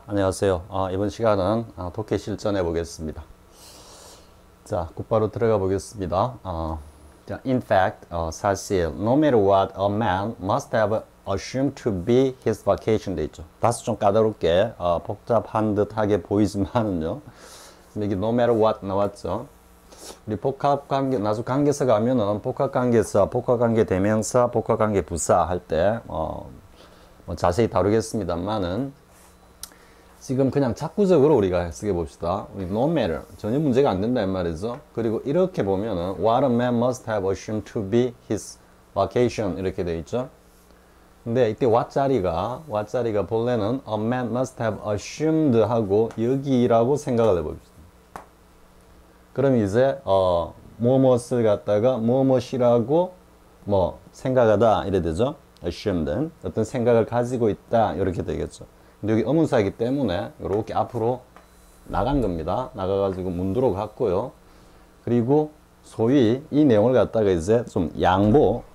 안녕하세요. 이번 시간은 독해 실전해 보겠습니다. 자, 곧바로 들어가 보겠습니다. 자, in fact, 사실 no matter what a man must have assumed to be his vocation 돼 있죠. 다소 좀 까다롭게 복잡한 듯하게 보이지만은요. 여기 no matter what 나왔죠. 우리 복합관계, 나중 관계사 가면은 복합관계사, 복합관계 대명사, 복합관계 부사 할 때 뭐 자세히 다루겠습니다만은 지금 그냥 작구적으로 우리가 쓰게 봅시다. 우리 no matter 전혀 문제가 안 된다 이 말이죠. 그리고 이렇게 보면은 what a man must have assumed to be his vocation 이렇게 돼 있죠. 근데 이때 what 자리가 본래는 a man must have assumed 하고 여기라고 생각을 해봅시다. 그럼 이제 무엇을 갖다가 무엇이라고 뭐 생각하다 이래 되죠. assumed 어떤 생각을 가지고 있다 이렇게 되겠죠. 근데 여기 의문사이기 때문에 이렇게 앞으로 나간 겁니다. 나가가지고 문두로 갔고요. 그리고 소위 이 내용을 갖다가 이제 좀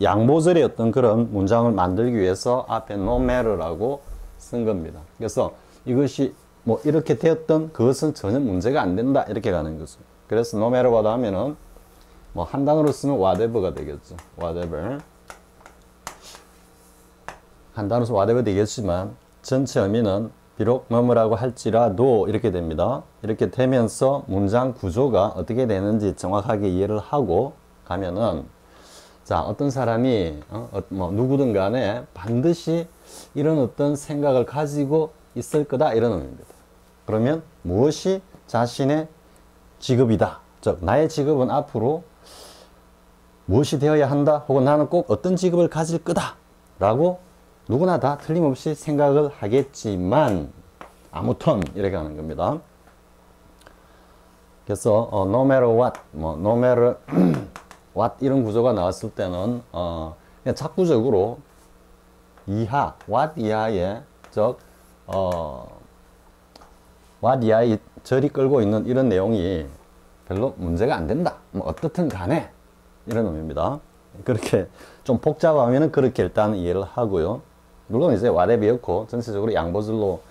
양보절의 어떤 그런 문장을 만들기 위해서 앞에 no matter라고 쓴 겁니다. 그래서 이것이 뭐 이렇게 되었던 그것은 전혀 문제가 안 된다 이렇게 가는 거죠. 그래서 no matter what 하면은 뭐 한 단어로 쓰면 whatever가 되겠죠. whatever. 한 단어로 쓰면 whatever 되겠지만 전체 의미는 비록 뭐뭐라고 할지라도 이렇게 됩니다. 이렇게 되면서 문장 구조가 어떻게 되는지 정확하게 이해를 하고 가면은 자 어떤 사람이 뭐 누구든 간에 반드시 이런 어떤 생각을 가지고 있을 거다 이런 의미입니다. 그러면 무엇이 자신의 직업이다. 즉 나의 직업은 앞으로 무엇이 되어야 한다. 혹은 나는 꼭 어떤 직업을 가질 거다. 라고 누구나 다 틀림없이 생각을 하겠지만 아무튼 이렇게 하는 겁니다. 그래서 no matter what, 뭐 no matter what 이런 구조가 나왔을 때는 그냥 작구적으로 이하, what 이하에 즉 what 이하에 절이 끌고 있는 이런 내용이 별로 문제가 안 된다. 뭐 어떻든 간에 이런 의미입니다. 그렇게 좀 복잡하면은 그렇게 일단 이해를 하고요. 물론 이제 whatever였고 전체적으로 양보절로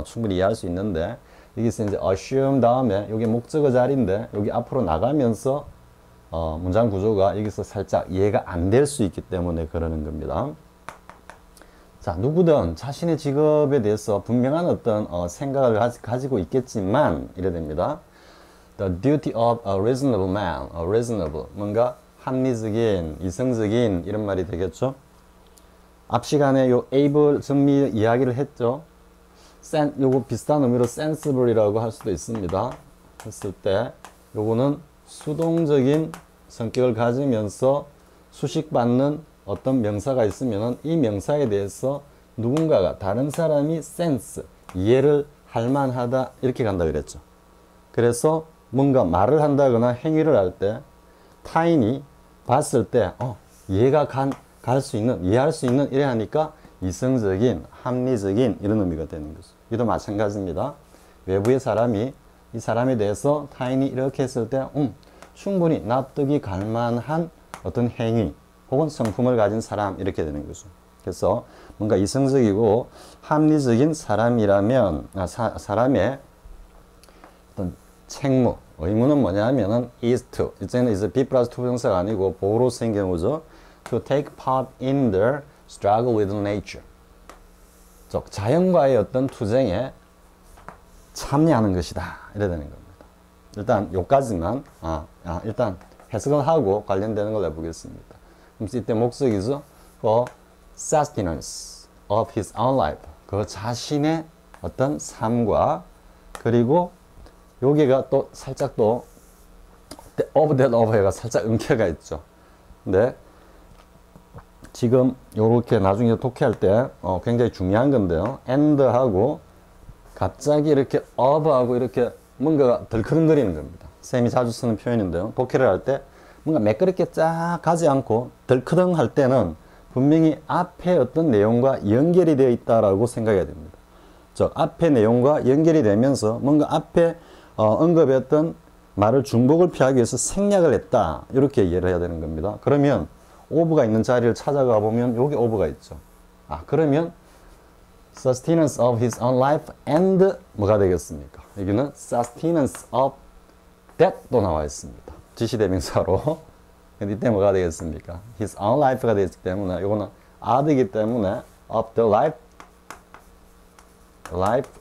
충분히 이해할 수 있는데 여기서 이제 assume 다음에 여기 목적어 자리인데 여기 앞으로 나가면서 문장 구조가 여기서 살짝 이해가 안 될 수 있기 때문에 그러는 겁니다. 자, 누구든 자신의 직업에 대해서 분명한 어떤 생각을 가지고 있겠지만 이래 됩니다. The duty of a reasonable man, a reasonable 뭔가 합리적인, 이성적인 이런 말이 되겠죠. 앞 시간에 요 able 정리 이야기를 했죠. 요거 비슷한 의미로 sensible이라고 할 수도 있습니다. 했을 때 요거는 수동적인 성격을 가지면서 수식받는 어떤 명사가 있으면은 이 명사에 대해서 누군가가 다른 사람이 sense 이해를 할 만하다 이렇게 간다 그랬죠. 그래서 뭔가 말을 한다거나 행위를 할 때 타인이 봤을 때 이해가 갈 수 있는, 이해할 수 있는 이래 하니까 이성적인, 합리적인 이런 의미가 되는 거죠. 이도 마찬가지입니다. 외부의 사람이 이 사람에 대해서 타인이 이렇게 했을 때 충분히 납득이 갈 만한 어떤 행위 혹은 성품을 가진 사람 이렇게 되는 거죠. 그래서 뭔가 이성적이고 합리적인 사람이라면 사람의 어떤 책무, 의무는 뭐냐 하면은 is to, 이제는 이제 be 플러스 to 부정사가 아니고 보호로 쓰인 경우죠. to take part in the struggle with nature. 즉 자연과의 어떤 투쟁에 참여하는 것이다. 이래 되는 겁니다. 일단 요까지만 일단 해석을 하고 관련되는 걸 해보겠습니다. 그럼 이때 목적이죠. for sustenance of his own life. 그 자신의 어떤 삶과 그리고 여기가 또 살짝 또 of that over가 살짝 음켜가 있죠. 근데 지금 요렇게 나중에 독해할 때 굉장히 중요한 건데요. and하고 갑자기 이렇게 of하고 이렇게 뭔가가 덜커덩거리는 겁니다. 쌤이 자주 쓰는 표현인데요. 독해를 할 때 뭔가 매끄럽게 쫙 가지 않고 덜커덩 할 때는 분명히 앞에 어떤 내용과 연결이 되어 있다라고 생각해야 됩니다. 즉 앞에 내용과 연결이 되면서 뭔가 앞에 언급했던 말을 중복을 피하기 위해서 생략을 했다. 이렇게 이해를 해야 되는 겁니다. 그러면 오브가 있는 자리를 찾아가 보면 여기 오브가 있죠. 그러면 sustenance of his own life and 뭐가 되겠습니까? 여기는 sustenance of that도 나와 있습니다. 지시대명사로. 이때 뭐가 되겠습니까? his own life가 되기 때문에 이거는 other이기 때문에 of the life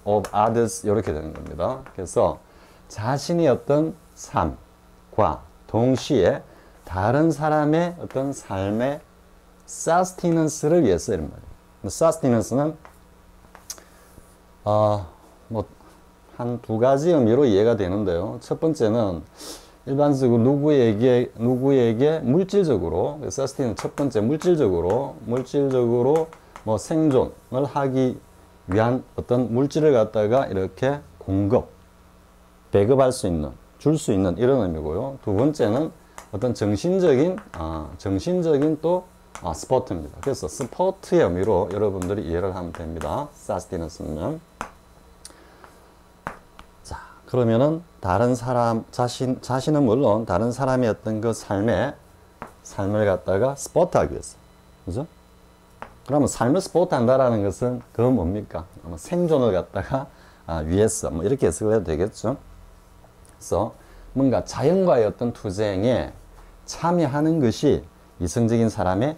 of others 이렇게 되는 겁니다. 그래서 자신의 어떤 삶과 동시에 다른 사람의 어떤 삶의 sustenance를 위해서 이런 말이에요. sustenance는 뭐 한 두 가지 의미로 이해가 되는데요. 첫 번째는 일반적으로 누구에게 물질적으로 sustenance 첫 번째 물질적으로 뭐 생존을 하기 위한 어떤 물질을 갖다가 이렇게 배급할 수 있는, 줄 수 있는 이런 의미고요. 두 번째는 어떤 정신적인 또 스포트입니다. 그래서 스포트의 의미로 여러분들이 이해를 하면 됩니다. sustenance는. 자, 그러면은 다른 사람, 자신은 물론 다른 사람의 어떤 그 삶을 갖다가 스포트하기 위해서. 그죠? 그러면 삶을 스포트 한다라는 것은 그건 뭡니까? 생존을 갖다가 위해서 뭐 이렇게 해석을 해도 되겠죠. 그래서 뭔가 자연과의 어떤 투쟁에 참여하는 것이 이성적인 사람의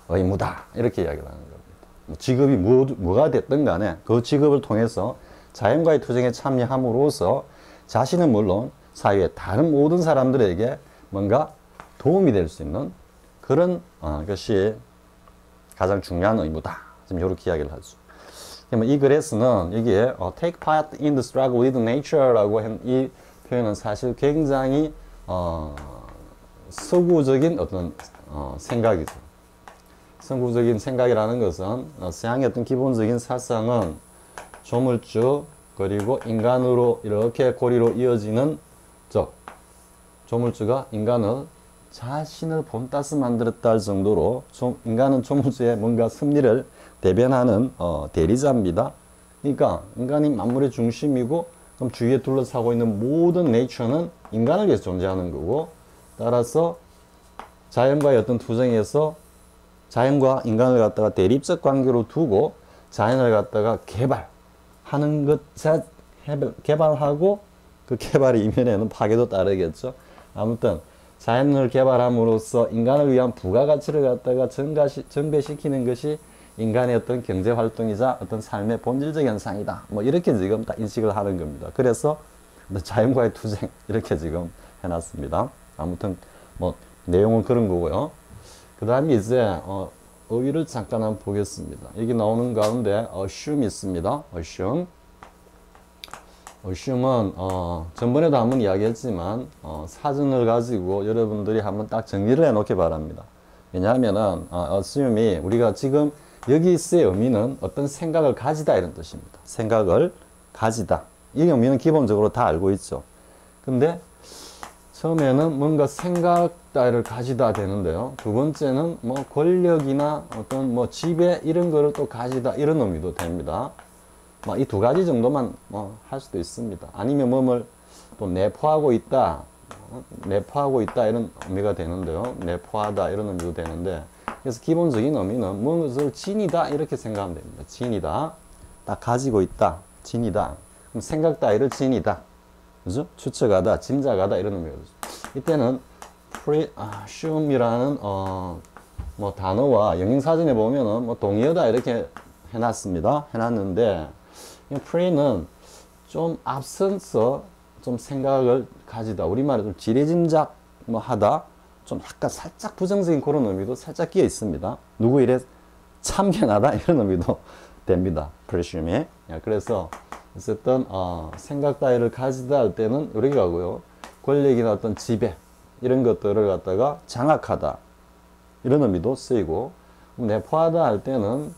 의무다 이렇게 이야기를 하는 겁니다. 직업이 뭐가 됐든 간에 그 직업을 통해서 자연과의 투쟁에 참여함으로써 자신은 물론 사회의 다른 모든 사람들에게 뭔가 도움이 될 수 있는 그런 것이 가장 중요한 의무다. 지금 이렇게 이야기를 하죠. 이 글에서는 여기에 take part in the struggle with nature라고 한 이 표현은 사실 굉장히 서구적인 어떤 생각이죠. 서구적인 생각이라는 것은 서양의 어떤 기본적인 사상은 조물주 그리고 인간으로 이렇게 고리로 이어지는 조물주가 인간을 자신을 본따서 만들었다 할 정도로 인간은 조물주의 뭔가 섭리를 대변하는 대리자입니다. 그러니까 인간이 만물의 중심이고 그럼 주위에 둘러싸고 있는 모든 네이처는 인간을 위해서 존재하는 거고 따라서 자연과의 어떤 투쟁에서 자연과 인간을 갖다가 대립적 관계로 두고 자연을 갖다가 개발하는 것 개발하고 그 개발의 이면에는 파괴도 따르겠죠. 아무튼 자연을 개발함으로써 인간을 위한 부가가치를 갖다가 증배시키는 것이 인간의 어떤 경제활동이자 어떤 삶의 본질적 현상이다. 뭐 이렇게 지금 다 인식을 하는 겁니다. 그래서 자연과의 투쟁 이렇게 지금 해놨습니다. 아무튼 뭐 내용은 그런 거고요. 그 다음에 이제 어휘를 잠깐 한번 보겠습니다. 여기 나오는 가운데 assume 있습니다. assume은 전번에도 한번 이야기했지만 사전을 가지고 여러분들이 한번 딱 정리를 해 놓기 바랍니다. 왜냐하면은 assume이 우리가 지금 여기서의 의미는 어떤 생각을 가지다 이런 뜻입니다. 생각을 가지다. 이 의미는 기본적으로 다 알고 있죠. 근데 처음에는 뭔가 생각 따위를 가지다 되는데요. 두 번째는 뭐 권력이나 어떤 뭐 지배 이런 거를 또 가지다 이런 의미도 됩니다. 이 두 가지 정도만 할 수도 있습니다. 아니면 몸을 또 내포하고 있다 이런 의미가 되는데요. 내포하다 이런 의미도 되는데 그래서 기본적인 의미는 무엇을 지니다 이렇게 생각하면 됩니다. 지니다, 딱 가지고 있다, 지니다. 그럼 생각 따위를 지니다, 그죠? 추측하다, 짐작하다 이런 의미가 되죠. 이때는 presume이라는 뭐 단어와 영양사전에 보면은 뭐 동의어다 이렇게 해놨는데 pre는 좀 앞서서 좀 생각을 가지다, 우리말에 좀 지레짐작 뭐 하다, 좀 약간 살짝 부정적인 그런 의미도 살짝 끼어 있습니다. 누구 일에 참견하다 이런 의미도 됩니다. presume이. 그래서 어쨌든 생각 따위를 가지다 할 때는 이렇게 가고요. 권력이나 어떤 지배 이런 것들을 갖다가 장악하다 이런 의미도 쓰이고, 내포하다 할 때는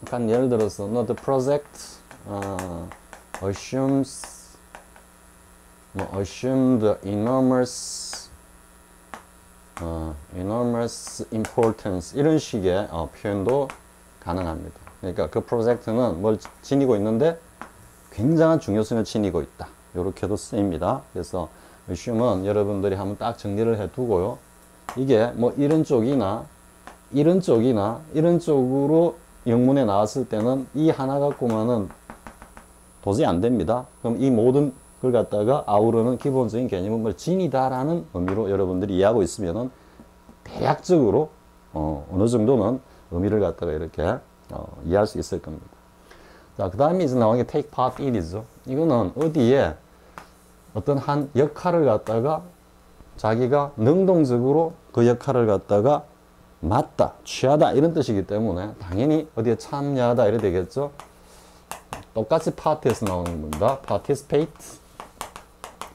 약간 예를 들어서 the project assume the enormous importance 이런 식의 표현도 가능합니다. 그러니까 그 프로젝트는 뭘 지니고 있는데 굉장한 중요성을 지니고 있다. 이렇게도 쓰입니다. 그래서 assume은 여러분들이 한번 딱 정리를 해 두고요. 이게 뭐 이런 쪽이나 이런 쪽으로 영문에 나왔을 때는 이 하나 갖고만은 도저히 안 됩니다. 그럼 이 모든 걸 갖다가 아우르는 기본적인 개념은 뭐 진이다라는 의미로 여러분들이 이해하고 있으면은 대략적으로 어느 정도는 의미를 갖다가 이렇게 이해할 수 있을 겁니다. 자, 그 다음에 이제 나오는 게 take part in이죠. 이거는 어디에 어떤 한 역할을 갖다가 자기가 능동적으로 그 역할을 갖다가 맡다, 취하다 이런 뜻이기 때문에 당연히 어디에 참여하다 이래 되겠죠. 똑같이 party에서 나오는 겁니다. participate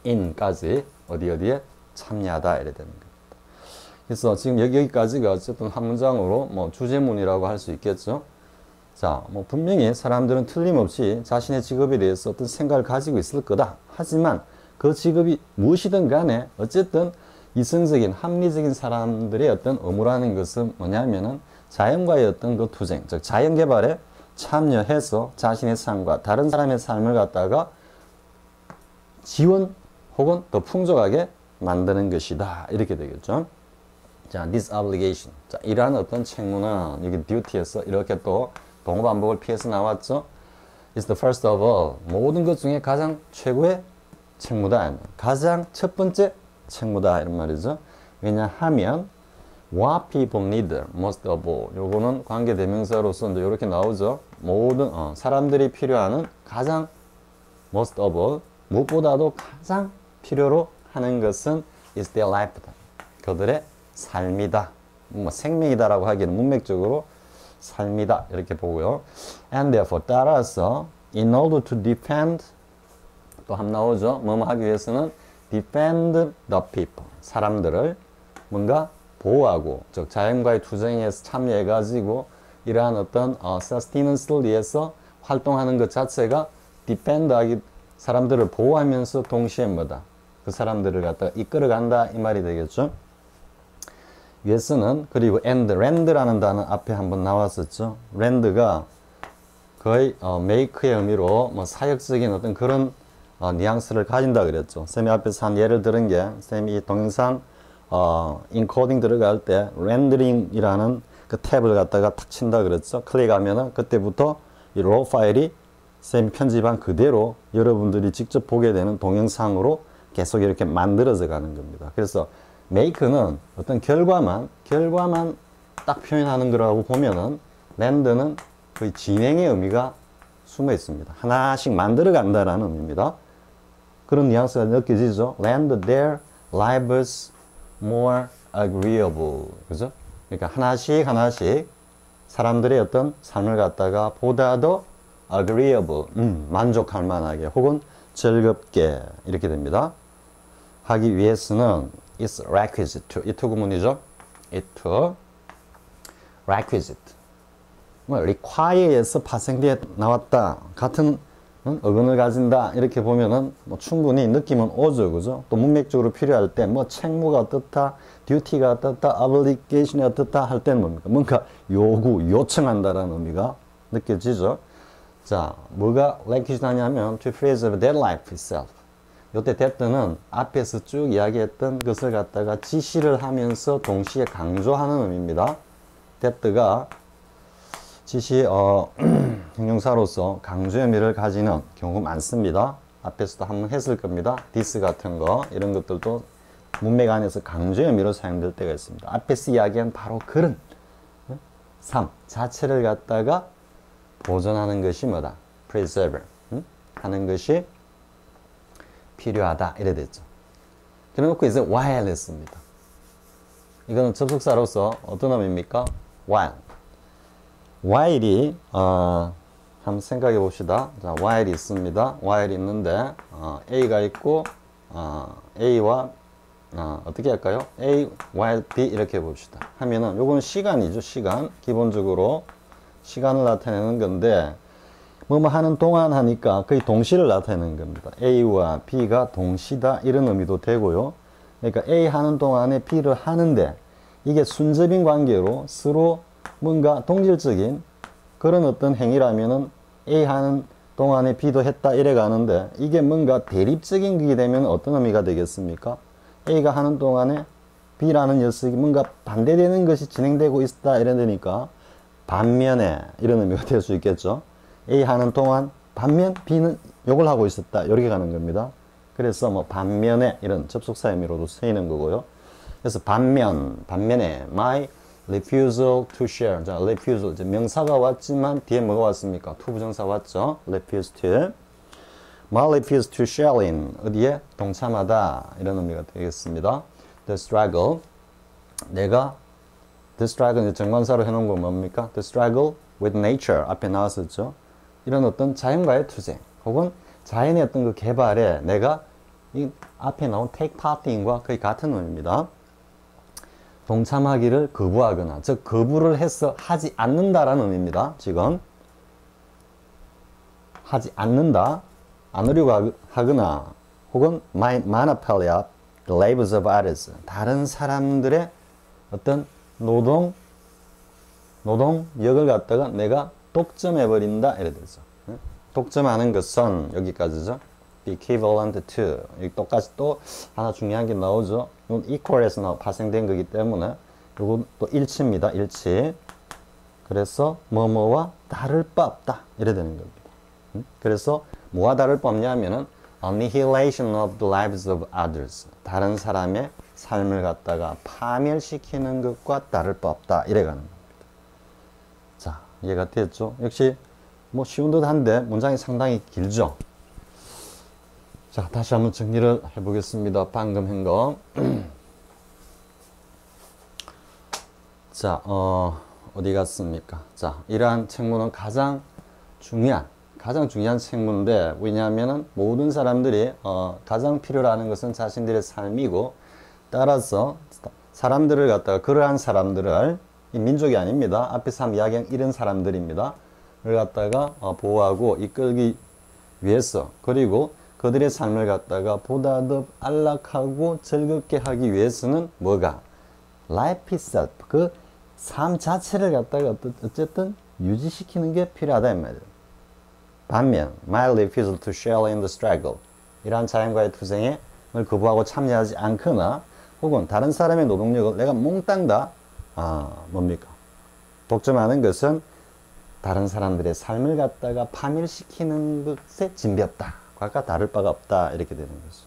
in까지 어디에 참여하다 이래 되는 겁니다. 그래서 지금 여기까지가 어쨌든 한 문장으로 뭐 주제문이라고 할 수 있겠죠. 자, 뭐 분명히 사람들은 틀림없이 자신의 직업에 대해서 어떤 생각을 가지고 있을 거다. 하지만 그 직업이 무엇이든 간에 어쨌든 이성적인 합리적인 사람들의 어떤 의무라는 것은 뭐냐면은 자연과의 어떤 그 투쟁, 즉 자연 개발에 참여해서 자신의 삶과 다른 사람의 삶을 갖다가 지원 혹은 더 풍족하게 만드는 것이다. 이렇게 되겠죠. 자, this obligation. 자, 이러한 어떤 책무는 여기 duty에서 이렇게 또 동어 반복을 피해서 나왔죠. is the first of all. 모든 것 중에 가장 최고의 책무다. 가장 첫 번째 책무다. 이런 말이죠. 왜냐하면 what people need most of all. 요거는 관계대명사로서 이제 이렇게 나오죠. 모든 사람들이 필요하는 가장 most of all. 무엇보다도 가장 필요로 하는 것은 is their life. 그들의 삶이다. 뭐 생명이다라고 하기에는 문맥적으로 삶이다 이렇게 보고요. And therefore 따라서 in order to defend 또 한 나오죠. 뭐뭐 하기 위해서는 defend the people 사람들을 뭔가 보호하고 즉 자연과의 투쟁에 참여해 가지고 이러한 어떤 sustenance를 위해서 활동하는 것 자체가 defend하기 사람들을 보호하면서 동시에 뭐다 그 사람들을 갖다가 이끌어 간다 이 말이 되겠죠. 위에서는 그리고 land라는 단어 앞에 한번 나왔었죠. land가 거의 make의 의미로 뭐 사역적인 어떤 그런 뉘앙스를 가진다 그랬죠. 쌤이 앞에서 한 예를 들은 게 쌤이 이 동영상 인코딩 들어갈 때 rendering이라는 그 탭을 갖다가 탁 친다 그랬죠. 클릭하면은 그때부터 이 raw 파일이 쌤이 편집한 그대로 여러분들이 직접 보게 되는 동영상으로 계속 이렇게 만들어져 가는 겁니다. 그래서 make는 어떤 결과만 딱 표현하는 거라고 보면은 land는 거의 진행의 의미가 숨어 있습니다. 하나씩 만들어 간다라는 의미입니다. 그런 뉘앙스가 느껴지죠. land their lives more agreeable. 그죠? 그러니까 하나씩 사람들의 어떤 삶을 갖다가 보다 더 agreeable, 만족할 만하게 혹은 즐겁게 이렇게 됩니다. 하기 위해서는 is requisite. 이 투구문이죠. it requisite. 뭐 require에서 파생되어 나왔다. 같은 어근을 가진다. 이렇게 보면은 뭐 충분히 느낌은 오죠. 그죠? 또 문맥적으로 필요할 때 뭐 책무가 어떻다, duty가 어떻다, obligation이 어떻다 할 때는 뭡니까? 뭔가 요청한다라는 의미가 느껴지죠. 자, 뭐가 requisite 하냐면 to preserve their life itself. 요때 that는 앞에서 쭉 이야기했던 것을 갖다가 지시를 하면서 동시에 강조하는 의미입니다. that가 지시 형용사로서 강조의 의미를 가지는 경우가 많습니다. 앞에서도 한번 했을 겁니다. this 같은 거 이런 것들도 문맥 안에서 강조의 의미로 사용될 때가 있습니다. 앞에서 이야기한 바로 그런 삶 자체를 갖다가 보존하는 것이 뭐다? preserve 하는 것이 필요하다 이래 됐죠. 그래놓고 이제 while 했습니다. 이거는 접속사로서 어떤 의미입니까? while. while이 한번 생각해 봅시다. 자, while이 있습니다. while이 있는데 A가 있고 A와 어떻게 할까요? A, while B 이렇게 해봅시다. 하면은 요거는 시간이죠. 시간. 기본적으로 시간을 나타내는 건데 뭐뭐 하는 동안 하니까 거의 동시를 나타내는 겁니다. A와 B가 동시다 이런 의미도 되고요. 그러니까 A 하는 동안에 B를 하는데 이게 순접인 관계로 서로 뭔가 동질적인 그런 어떤 행위라면은 A 하는 동안에 B도 했다 이래 가는데 이게 뭔가 대립적인 게 되면 어떤 의미가 되겠습니까? A가 하는 동안에 B라는 녀석이 뭔가 반대되는 것이 진행되고 있다 이래 되니까 반면에 이런 의미가 될 수 있겠죠. A 하는 동안 반면 B는 요걸 하고 있었다. 이렇게 가는 겁니다. 그래서 뭐 반면에 이런 접속사 의미로도 쓰이는 거고요. 그래서 반면에 my refusal to share. 자, refusal 이제 명사가 왔지만 뒤에 뭐가 왔습니까? to 부정사 왔죠. refuse to. my refuse to share in 어디에 동참하다 이런 의미가 되겠습니다. the struggle 내가 the struggle 정관사로 해놓은 건 뭡니까? the struggle with nature 앞에 나왔었죠. 이런 어떤 자연과의 투쟁 혹은 자연의 어떤 그 개발에 내가 이 앞에 나온 take part in과 거의 같은 의미입니다. 동참하기를 거부하거나 즉 거부를 해서 하지 않는다라는 의미입니다. 지금 하지 않는다 안 하려고 하거나 혹은 monopoly of the labors of others 다른 사람들의 어떤 노동력을 갖다가 내가 독점해버린다 이래 되죠. 독점하는 것은 여기까지죠. equivalent to 여기 똑같이 또 하나 중요한 게 나오죠. 이건 equal에서 파생된 거기 때문에 이건 또 일치입니다. 일치. 그래서 뭐뭐와 다를 바 없다 이래 되는 겁니다. 그래서 뭐와 다를 바 없냐면은 annihilation of the lives of others 다른 사람의 삶을 갖다가 파멸시키는 것과 다를 바 없다 이래 가는 겁니다. 자, 이해가 됐죠? 역시 뭐 쉬운 듯 한데 문장이 상당히 길죠? 자, 다시 한번 정리를 해보겠습니다. 방금 한 거. 자, 어디 갔습니까? 자, 이러한 책문은 가장 중요한 책문인데, 왜냐하면은 모든 사람들이, 가장 필요로 하는 것은 자신들의 삶이고, 따라서 사람들을 갖다가, 그러한 사람들을, 이 민족이 아닙니다. 앞에서 한번 이야기한 이런 사람들입니다. 를 갖다가 보호하고 이끌기 위해서, 그리고 그들의 삶을 갖다가 보다 더 안락하고 즐겁게 하기 위해서는 뭐가? Life itself, 그 삶 자체를 갖다가 어쨌든 유지시키는 게 필요하다 이 말이에요. 반면 my refusal to share in the struggle 이러한 자연과의 투쟁에 거부하고 참여하지 않거나 혹은 다른 사람의 노동력을 내가 몽땅 다 뭡니까? 독점하는 것은 다른 사람들의 삶을 갖다가 파멸시키는 것에 진비없다. 아까 다를 바가 없다 이렇게 되는 거죠.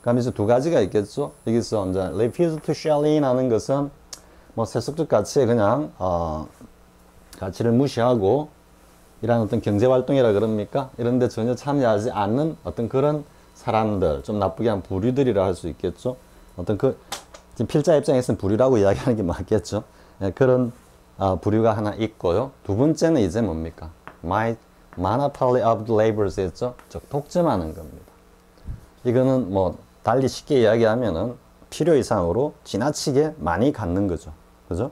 그럼 이제 두 가지가 있겠죠. 여기서 이제 refuse to share in 하는 것은 뭐 세속적 가치에 그냥 가치를 무시하고 이런 어떤 경제 활동이라 그럽니까? 이런데 전혀 참여하지 않는 어떤 그런 사람들, 좀 나쁘게 한 부류들이라 할 수 있겠죠. 어떤 지금 필자 입장에서는 부류라고 이야기하는 게 맞겠죠. 예, 그런 부류가 하나 있고요. 두 번째는 이제 뭡니까? monopoly of the labors 했죠. 즉 독점하는 겁니다. 이거는 뭐 달리 쉽게 이야기하면은 필요 이상으로 지나치게 많이 갖는 거죠. 그죠?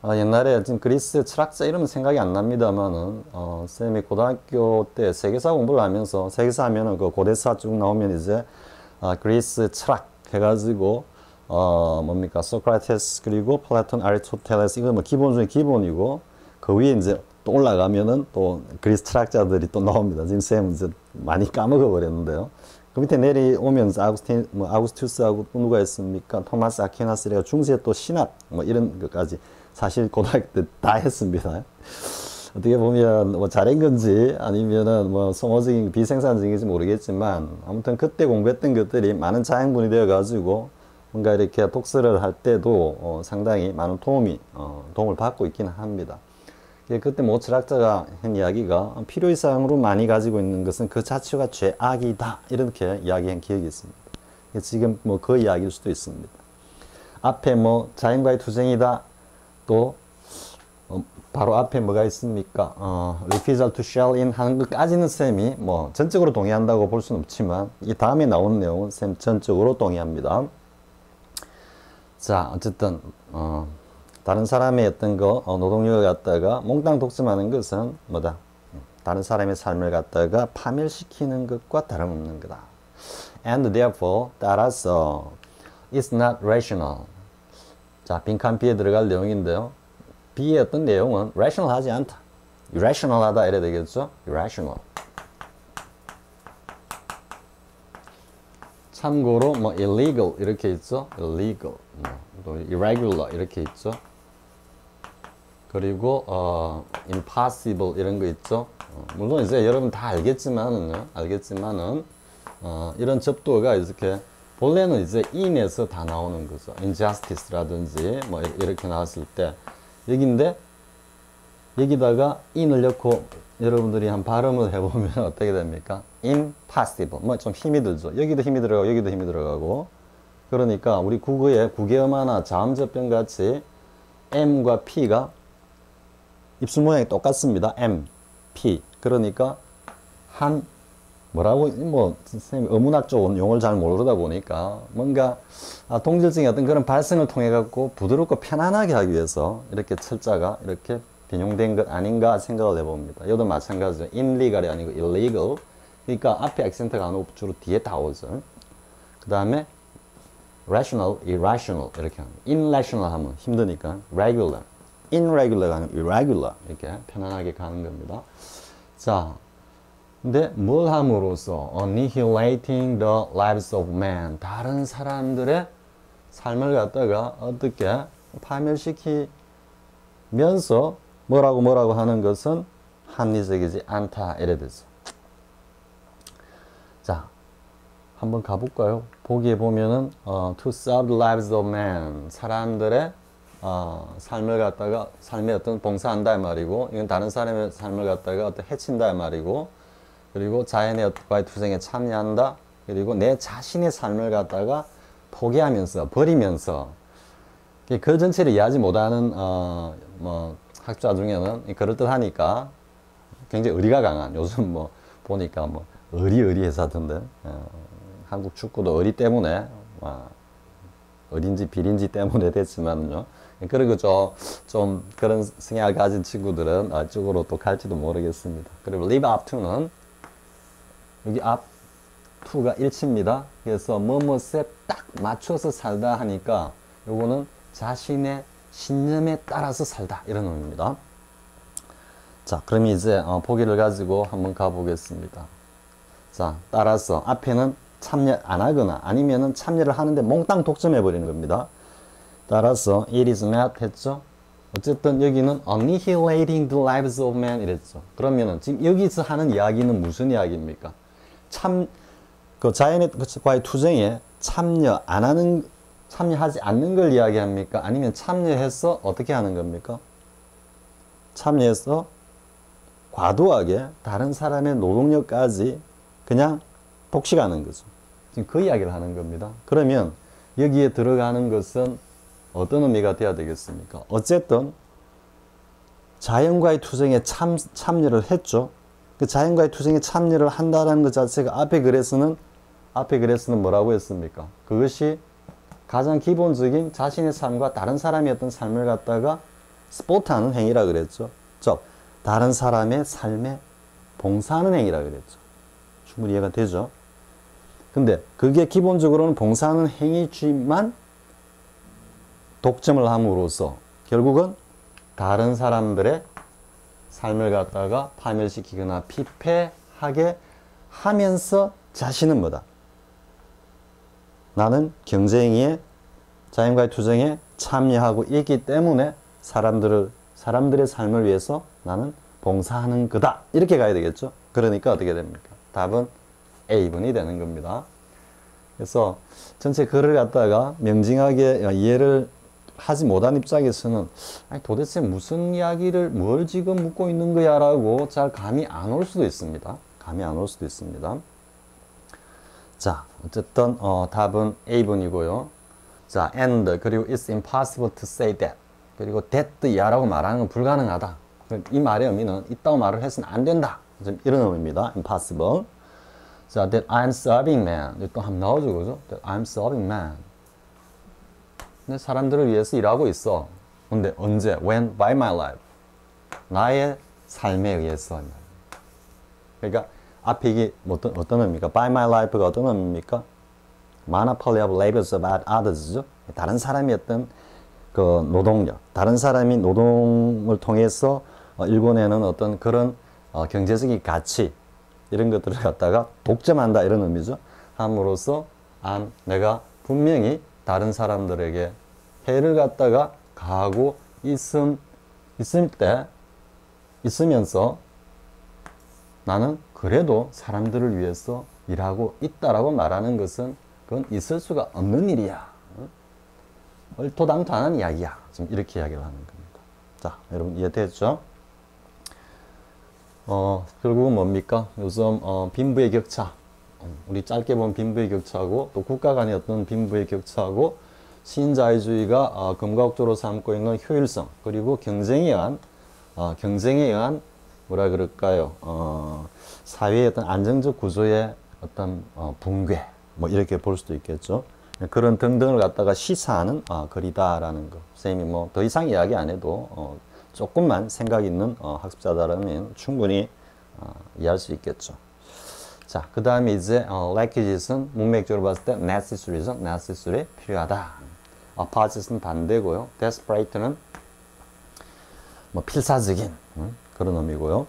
옛날에 지금 그리스 철학자 이름은 생각이 안 납니다만은 쌤이 고등학교 때 세계사 공부를 하면서 세계사 하면은 그 고대사 쭉 나오면 이제 그리스 철학 해가지고 뭡니까? 소크라테스 그리고 플라톤, 아리스토텔레스 이거 뭐 기본 중에 기본이고 그 위에 이제 또 올라가면은 또 그리스 철학자들이 또 나옵니다. 지금 쌤은 이제 많이 까먹어 버렸는데요. 그 밑에 내려오면서 아우구스투스하고 또 누가 있습니까? 토마스 아퀴나스가 중세 또 신학 뭐 이런 것까지 사실 고등학교 때 다 했습니다. 어떻게 보면 뭐 잘한 건지 아니면은 뭐 소모적인 비생산적인지 모르겠지만 아무튼 그때 공부했던 것들이 많은 자양분이 되어 가지고 뭔가 이렇게 독서를 할 때도 상당히 많은 도움을 받고 있기는 합니다. 그때 모 철학자가 한 이야기가 필요 이상으로 많이 가지고 있는 것은 그 자체가 죄악이다 이렇게 이야기한 기억이 있습니다. 지금 뭐 그 이야기일 수도 있습니다. 앞에 뭐 자연과의 투쟁이다 또 바로 앞에 뭐가 있습니까? refusal to share in 하는 것까지는 쌤이 뭐 전적으로 동의한다고 볼 수는 없지만 이 다음에 나오는 내용은 쌤 전적으로 동의합니다. 자, 어쨌든 다른 사람의 어떤 노동력을 갖다가 몽땅 독점하는 것은 뭐다? 다른 사람의 삶을 갖다가 파멸시키는 것과 다름없는 거다. And therefore, 따라서 it's not rational. 자, 빈칸 B에 들어갈 내용인데요. B의 어떤 내용은 rational 하지 않다. irrational 하다 이래야 되겠죠? irrational. 참고로 뭐 illegal 이렇게 있죠? illegal. 또 irregular 이렇게 있죠? 그리고 impossible 이런 거 있죠. 물론 이제 여러분 다 알겠지만은 이런 접두어가 이렇게 본래는 이제 in에서 다 나오는 거죠. injustice라든지 뭐 이렇게 나왔을 때 여기인데 여기다가 in을 넣고 여러분들이 한 발음을 해보면 어떻게 됩니까? impossible. 뭐 좀 힘이 들죠. 여기도 힘이 들어가고 여기도 힘이 들어가고. 그러니까 우리 국어에 국외어마나 자음접변 같이 M과 P가 입술 모양이 똑같습니다. M, P. 그러니까 뭐라고 뭐 선생님 어문학 쪽 용어를 잘 모르다 보니까 뭔가 동질적인 어떤 그런 발성을 통해 갖고 부드럽고 편안하게 하기 위해서 이렇게 철자가 이렇게 변형된 것 아닌가 생각을 해봅니다. 이것도 마찬가지죠. illegal이 아니고 illegal. 그러니까 앞에 액센트가 안 오고 주로 뒤에 다 오죠. 그 다음에 rational, irrational 이렇게 합니다. irrational 하면 힘드니까 regular, irregular가 아니고 irregular 이렇게 편안하게 가는 겁니다. 자, 근데 뭘 함으로써 annihilating the lives of man 다른 사람들의 삶을 갖다가 어떻게 파멸시키면서 뭐라고 하는 것은 합리적이지 않다 이래 되죠. 자, 한번 가볼까요? 보기에 보면은 to serve the lives of man 사람들의 삶을 갖다가 삶에 어떤 봉사한다 말이고 이건 다른 사람의 삶을 갖다가 어떤 해친다 말이고 그리고 자연의 과의 투쟁에 참여한다 그리고 내 자신의 삶을 갖다가 포기하면서 버리면서 그 전체를 이해하지 못하는 뭐 학자 중에는 그럴듯하니까 굉장히 의리가 강한 요즘 뭐 보니까 뭐 의리해서 하던데 한국 축구도 의리 때문에 의리인지 비리인지 때문에 됐지만요. 그리고 좀 그런 성향을 가진 친구들은 이쪽으로 또 갈지도 모르겠습니다. 그리고 live up to는 여기 up to가 일치입니다. 그래서 뭐뭐에 딱 맞춰서 살다 하니까 요거는 자신의 신념에 따라서 살다 이런 의미입니다. 자, 그럼 이제 보기를 가지고 한번 가보겠습니다. 자, 따라서 앞에는 참여 안 하거나 아니면은 참여를 하는데 몽땅 독점해 버리는 겁니다. 따라서 it is not 했죠. 어쨌든 여기는 annihilating the lives of men 이랬죠. 그러면은 지금 여기서 하는 이야기는 무슨 이야기입니까? 그 자연의 과의 투쟁에 참여하지 않는 걸 이야기합니까? 아니면 참여해서 어떻게 하는 겁니까? 참여해서 과도하게 다른 사람의 노동력까지 그냥 독식하는 거죠. 지금 그 이야기를 하는 겁니다. 그러면 여기에 들어가는 것은 어떤 의미가 돼야 되겠습니까? 어쨌든 자연과의 투쟁에 참여를 했죠. 그 자연과의 투쟁에 참여를 한다는 것 자체가 앞에 글에서는 뭐라고 했습니까? 그것이 가장 기본적인 자신의 삶과 다른 사람의 어떤 삶을 갖다가 스포트하는 행위라 그랬죠. 즉 다른 사람의 삶에 봉사하는 행위라 그랬죠. 충분히 이해가 되죠? 근데 그게 기본적으로는 봉사하는 행위지만 독점을 함으로써 결국은 다른 사람들의 삶을 갖다가 파멸시키거나 피폐하게 하면서 자신은 뭐다? 나는 경쟁에 자연과의 투쟁에 참여하고 있기 때문에 사람들의 삶을 위해서 나는 봉사하는 거다. 이렇게 가야 되겠죠? 그러니까 어떻게 됩니까? 답은 A번이 되는 겁니다. 그래서 전체 글을 갖다가 명징하게 이해를 하지 못한 입장에서는 아니 도대체 무슨 이야기를 뭘 지금 묻고 있는 거야 라고 잘 감이 안 올 수도 있습니다. 감이 안 올 수도 있습니다. 자, 어쨌든 답은 A번이고요. 자, and 그리고 it's impossible to say that 그리고 that 야라고 말하는 건 불가능하다. 이 말의 의미는 있다고 말을 해서는 안 된다. 이런 의미입니다. impossible. 자, that I'm serving man. 또 한번 나오죠, 그죠? That I'm serving man. 근데 사람들을 위해서 일하고 있어. 근데 언제? When? By my life. 나의 삶에 의해서. 그러니까 앞에 이게 어떤 의미입니까? By my life가 어떤 의미입니까? Monopoly of labors about others죠. 다른 사람이 어떤 그 노동력, 다른 사람이 노동을 통해서 일궈내는 어떤 그런 경제적인 가치 이런 것들을 갖다가 독점한다 이런 의미죠. 함으로써 내가 분명히 다른 사람들에게 해를 갖다가 가하고 있음 있으면서 나는 그래도 사람들을 위해서 일하고 있다라고 말하는 것은 그건 있을 수가 없는 일이야. 얼토당토하는 이야기야. 지금 이렇게 이야기를 하는 겁니다. 자, 여러분 이해됐죠? 결국은 뭡니까? 요즘 빈부의 격차, 우리 짧게 본 빈부의 격차하고 또 국가 간의 어떤 빈부의 격차하고 신자유주의가 금과옥조로 삼고 있는 효율성, 그리고 경쟁에 의한 뭐라 그럴까요? 사회의 어떤 안정적 구조의 어떤 붕괴, 뭐 이렇게 볼 수도 있겠죠. 그런 등등을 갖다가 시사하는 글이다라는 거. 선생님이 뭐 더 이상 이야기 안 해도 조금만 생각 있는 학습자다라면 충분히 이해할 수 있겠죠. 자, 그 다음에 이제 requisite은 문맥적으로 봤을 때 necessary죠. necessary, 필요하다. opposite는 반대고요. desperate는 뭐 필사적인 그런 의미고요.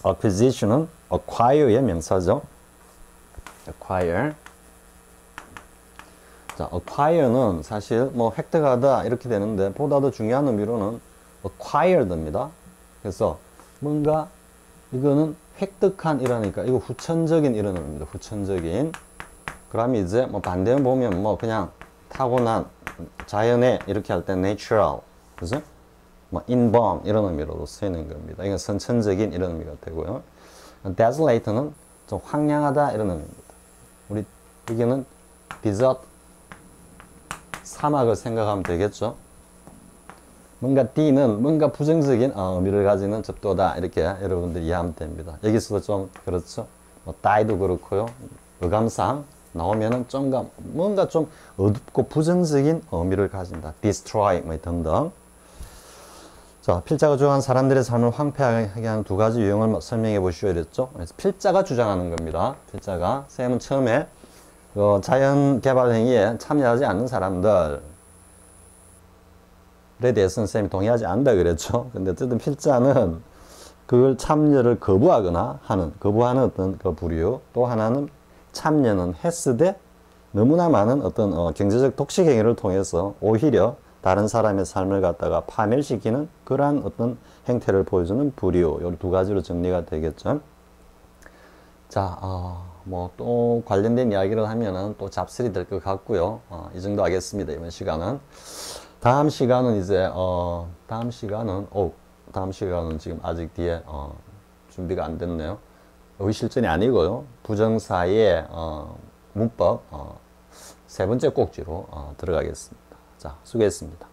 acquisition은 acquire의 명사죠. acquire. 자, acquire는 사실 뭐 획득하다 이렇게 되는데 보다 더 중요한 의미로는 acquired입니다. 그래서 뭔가 이거는 획득한 이라니까 이거 후천적인 이런 의미입니다. 후천적인. 그러면 이제 뭐 반대면 보면 뭐 그냥 타고난 자연의 이렇게 할 때 natural, 그죠? 뭐 inborn 이런 의미로도 쓰이는 겁니다. 이건 선천적인 이런 의미가 되고요. desolate는 좀 황량하다 이런 의미입니다. 우리 여기는 desert, 사막을 생각하면 되겠죠. 뭔가 D는 뭔가 부정적인 의미를 가지는 접도다 이렇게 여러분들이 이해하면 됩니다. 여기서도 좀 그렇죠. 뭐 die도 그렇고요. 어감상 나오면은 뭔가 좀 어둡고 부정적인 의미를 가진다. destroy 뭐 등등. 자, 필자가 주장한 사람들의 삶을 황폐하게 하는 두 가지 유형을 설명해 보시오 이랬죠. 그래서 필자가 주장하는 겁니다. 필자가 쌤은 처음에 자연 개발 행위에 참여하지 않는 사람들에 대해서는 쌤이 동의하지 않는다 그랬죠. 근데 어쨌든 필자는 그걸 참여를 거부하는 어떤 그 부류, 또 하나는 참여는 했으되 너무나 많은 어떤 경제적 독식 행위를 통해서 오히려 다른 사람의 삶을 갖다가 파멸시키는 그러한 어떤 행태를 보여주는 부류, 이 두 가지로 정리가 되겠죠. 자, 뭐 또 관련된 이야기를 하면은 또 잡설이 될 것 같고요. 이 정도 하겠습니다. 이번 시간은. 다음 시간은 이제 다음 시간은 지금 아직 뒤에 준비가 안 됐네요. 의실전이 아니고요. 부정사의 문법 세 번째 꼭지로 들어가겠습니다. 자, 수고했습니다.